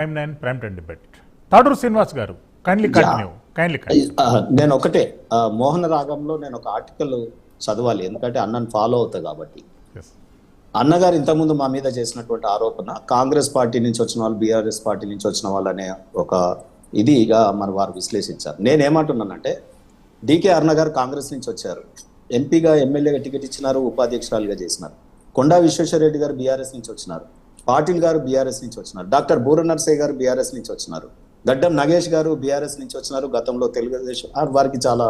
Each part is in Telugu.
Prime 9 Prime 10 debate. Tadru Srinivas garu, kindly continue. నేను ఒకటే మోహన రాగంలో నేను ఒక ఆర్టికల్ చదవాలి, ఎందుకంటే అన్నను ఫాలో అవుతా కాబట్టి. అన్నగారు ఇంతకుముందు మా మీద చేసినటువంటి ఆరోపణ కాంగ్రెస్ పార్టీ నుంచి వచ్చిన వాళ్ళు, బీఆర్ఎస్ పార్టీ నుంచి వచ్చిన వాళ్ళనే ఒక ఇదిగా మన వారు విశ్లేషించారు. నేనేమంటున్నానంటే డికే అరుణ గారు కాంగ్రెస్ నుంచి వచ్చారు, ఎంపీగా ఎమ్మెల్యేగా టికెట్ ఇచ్చినారు, ఉపాధ్యక్షురాలుగా చేసినారు. కొండా విశ్వేశ్వరరెడ్డి గారు బీఆర్ఎస్ నుంచి వచ్చినారు, పాటిల్ గారు బీఆర్ఎస్ నుంచి వచ్చినారు, డాక్టర్ బూర నర్సయ్య గారు బీఆర్ఎస్ నుంచి వచ్చినారు, గడ్డం నగేష్ గారు బీఆర్ఎస్ నుంచి వచ్చినారు. గతంలో తెలుగుదేశం వారికి చాలా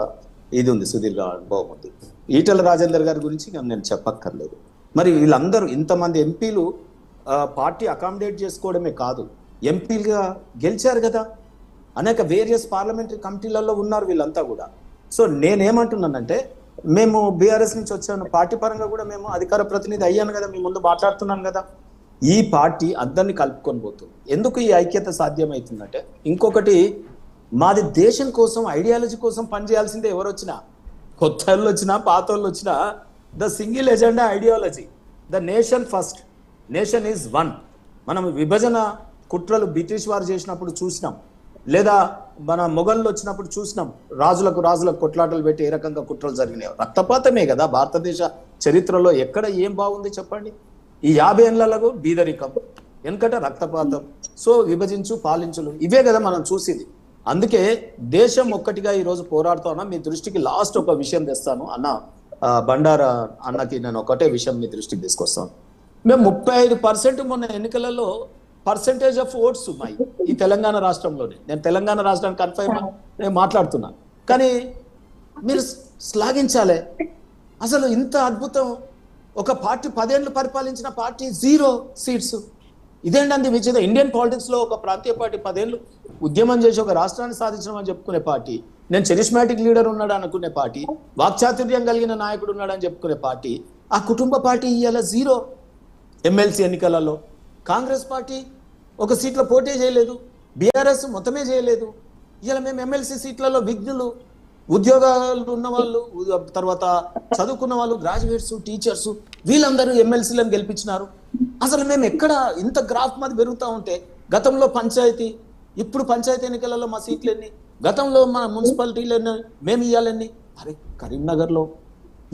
ఇది ఉంది, సుదీర్ఘ అనుభవం ఉంది. ఈటెల రాజేందర్ గారి గురించి నేను చెప్పక్కర్లేదు. మరి వీళ్ళందరూ ఇంతమంది ఎంపీలు పార్టీ అకామిడేట్ చేసుకోవడమే కాదు, ఎంపీలుగా గెలిచారు కదా, అనేక వేరియస్ పార్లమెంటరీ కమిటీలలో ఉన్నారు వీళ్ళంతా కూడా. సో నేనేమంటున్నానంటే మేము బీఆర్ఎస్ నుంచి వచ్చాను, పార్టీ పరంగా కూడా మేము అధికార ప్రతినిధి అయ్యాను కదా, మీ ముందు మాట్లాడుతున్నాను కదా. ఈ పార్టీ అందరినీ కలుపుకొని పోతుంది. ఎందుకు ఈ ఐక్యత సాధ్యమవుతుందంటే ఇంకొకటి, మాది దేశం కోసం, ఐడియాలజీ కోసం పనిచేయాల్సిందే. ఎవరు వచ్చినా, కొత్త వాళ్ళు వచ్చినా, పాత వాళ్ళు వచ్చినా, the single agenda ideology, the nation first, nation is one. మనం విభజన కుట్రలు బ్రిటిష్ వారు చేసినప్పుడు చూసినాం, లేదా మన మొఘళ్ళు వచ్చినప్పుడు చూసినాం. రాజులకు కొట్లాటలు పెట్టి ఏ రకంగా కుట్రలు జరిగినాయి. రక్తపాతమే కదా భారతదేశ చరిత్రలో. ఎక్కడ ఏం బాగుంది చెప్పండి? ఈ 50 ఏళ్లకు బీదరికం, వెనకట రక్తపాతం, సో విభజించు పాలించులు, ఇవే కదా మనం చూసింది. అందుకే దేశం ఒక్కటిగా ఈరోజు పోరాడుతూ ఉన్నా. మీ దృష్టికి లాస్ట్ ఒక విషయం తెస్తాను అన్న, బండారా అన్నకి నేను ఒకటే విషయం మీ దృష్టికి తీసుకొస్తాను. మేము 35% మొన్న ఎన్నికలలో పర్సెంటేజ్ ఆఫ్ ఓట్స్ ఉన్నాయి ఈ తెలంగాణ రాష్ట్రంలోనే. నేను తెలంగాణ రాష్ట్రానికి కన్ఫైన్ నేను మాట్లాడుతున్నా, కానీ మీరు శ్లాఘించాలి. అసలు ఇంత అద్భుతం, ఒక పార్టీ 10 ఏళ్ళు పరిపాలించిన పార్టీ 0 సీట్స్. ఇదేంటండి విచిత్రం? ఇండియన్ పాలిటిక్స్ లో ఒక ప్రాంతీయ పార్టీ 10 ఏళ్ళు ఉద్యమం చేసి ఒక రాష్ట్రాన్ని సాధించడం చెప్పుకునే పార్టీ, నేను చరిస్మాటిక్ లీడర్ ఉన్నాడు అనుకునే పార్టీ, వాక్చాతుర్యం కలిగిన నాయకుడు ఉన్నాడని చెప్పుకునే పార్టీ, ఆ కుటుంబ పార్టీ ఇవాళ 0 ఎమ్మెల్సీ ఎన్నికలలో. కాంగ్రెస్ పార్టీ ఒక సీట్లో పోటీ చేయలేదు, బీఆర్ఎస్ మొత్తమే చేయలేదు. ఇవాళ మేము ఎమ్మెల్సీ సీట్లలో విఘ్నులు, ఉద్యోగాలు ఉన్న వాళ్ళు, తర్వాత చదువుకున్న వాళ్ళు, గ్రాడ్యుయేట్స్, టీచర్స్, వీళ్ళందరూ ఎమ్మెల్సీలను గెలిపించినారు. అసలు మేము ఎక్కడ ఇంత గ్రాఫ్ మాది పెరుగుతూ ఉంటే, గతంలో పంచాయతీ, ఇప్పుడు పంచాయతీ ఎన్నికలలో మా సీట్లు ఎన్ని, గతంలో మన మున్సిపాలిటీలు ఎన్ని, మేము ఇవ్వాలన్నీ. అరే కరీంనగర్లో,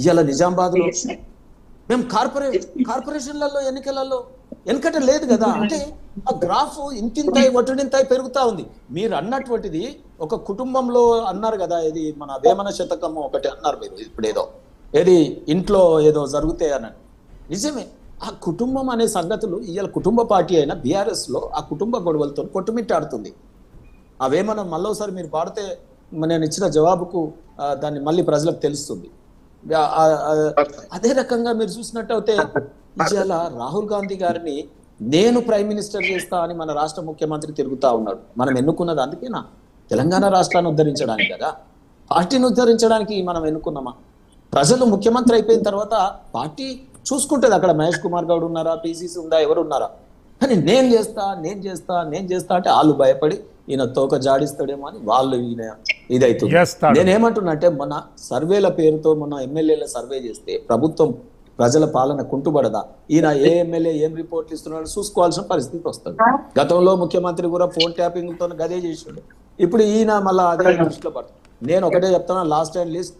ఇవాళ నిజామాబాద్లో మేము కార్పొరేషన్లలో ఎన్నికలలో వెనకట లేదు కదా. అంటే ఆ గ్రాఫ్ ఇంతింతాయి ఒట్టింతాయి పెరుగుతా ఉంది. మీరు అన్నటువంటిది ఒక కుటుంబంలో అన్నారు కదా, ఇది మన వేమన శతకము ఒకటి అన్నారు మీరు ఇప్పుడు, ఏది ఇంట్లో ఏదో జరుగుతాయి అన్నది నిజమే. ఆ కుటుంబం అనే సంగతులు ఇవాళ కుటుంబ పార్టీ అయినా బీఆర్ఎస్ లో ఆ కుటుంబ గొడవలతో కొట్టుమిట్టాడుతుంది. అవేమన్నా మళ్ళీసారి మీరు పాడితే నేను ఇచ్చిన జవాబుకు దాన్ని మళ్ళీ ప్రజలకు తెలుస్తుంది. అదే రకంగా మీరు చూసినట్టయితే ఇవాళ రాహుల్ గాంధీ గారిని నేను ప్రైమ్ మినిస్టర్ చేస్తా అని మన రాష్ట్ర ముఖ్యమంత్రి తిరుగుతా ఉన్నాడు. మనం ఎన్నుకున్నది అందుకేనా? తెలంగాణ రాష్ట్రాన్ని ఉద్ధరించడానికి కదా, పార్టీని ఉద్ధరించడానికి మనం ఎన్నుకున్నామా? ప్రజలు ముఖ్యమంత్రి అయిపోయిన తర్వాత పార్టీ చూసుకుంటుంది. అక్కడ మహేష్ కుమార్ గౌడ్ ఉన్నారా, పిసిసి ఉందా, ఎవరు ఉన్నారా? కానీ నేను చేస్తా అంటే వాళ్ళు భయపడి ఈయన తోక జాడిస్తాడేమో అని వాళ్ళు ఈయన ఇదైతుంది. నేనేమంటున్నా అంటే, మొన్న సర్వేల పేరుతో మొన్న ఎమ్మెల్యేల సర్వే చేస్తే ప్రభుత్వం ప్రజల పాలన కుంటుబడదా? ఈయన ఏ ఎమ్మెల్యే ఏం రిపోర్ట్లు ఇస్తున్నాడో చూసుకోవాల్సిన పరిస్థితి వస్తుంది. గతంలో ముఖ్యమంత్రి కూడా ఫోన్ ట్యాపింగ్ తో గదే చేసాడు. ఇప్పుడు ఈయన మళ్ళీ అదే దృష్టిలో పడుతుంది. నేను ఒకటే చెప్తాను, లాస్ట్ అండ్ లీస్ట్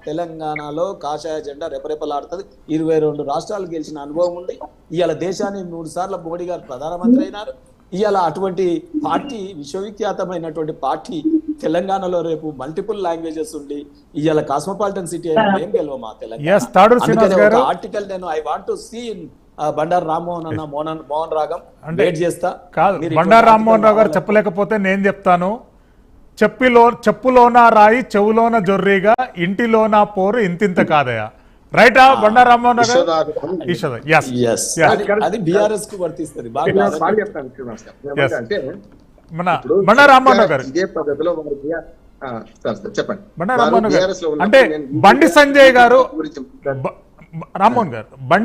తెలంగాణలో కాషాయ జెండా రెపరెపలాడుతుంది. 22 రాష్ట్రాలు గెలిచిన అనుభవం ఉంది. ఇవాళ దేశాన్ని 3 సార్లు మోడీ గారు ప్రధానమంత్రి అయినారు. ఇవాళ అటువంటి పార్టీ, విశ్వవిఖ్యాతమైనటువంటి పార్టీ తెలంగాణలో రేపు మల్టిపుల్ లాంగ్వేజెస్ ఉండి ఇవాళ కాస్మోపాలిటన్ సిటీ అయినా ఏం గెలవమా తెలంగాణ? ఆర్టికల్ నేను I want to see in Bandaru Rammohan అన్న మోహన్ రాగం వెయిట్ చేస్తా. బండారు రామ్మోహన్ రావు గారు చెప్పలేకపోతే నేను చెప్తాను. చెప్పులోన రాయి చెవులోన జొర్రిగా ఇంటిలోన పోరు ఇంతింత కాదయా. రైటా బండారు రామ్మోహన్ రావు గారు? అది బీఆర్ఎస్ కు వర్తిస్తుంది. బండారు రామ్మోహన్ రావు గారు ఇదే పద్ధతిలో చెప్పండి. బండారు రామ్మోహన్ గారు అంటే బండి సంజయ్ గారు, రామ్మోహన్ గారు బండి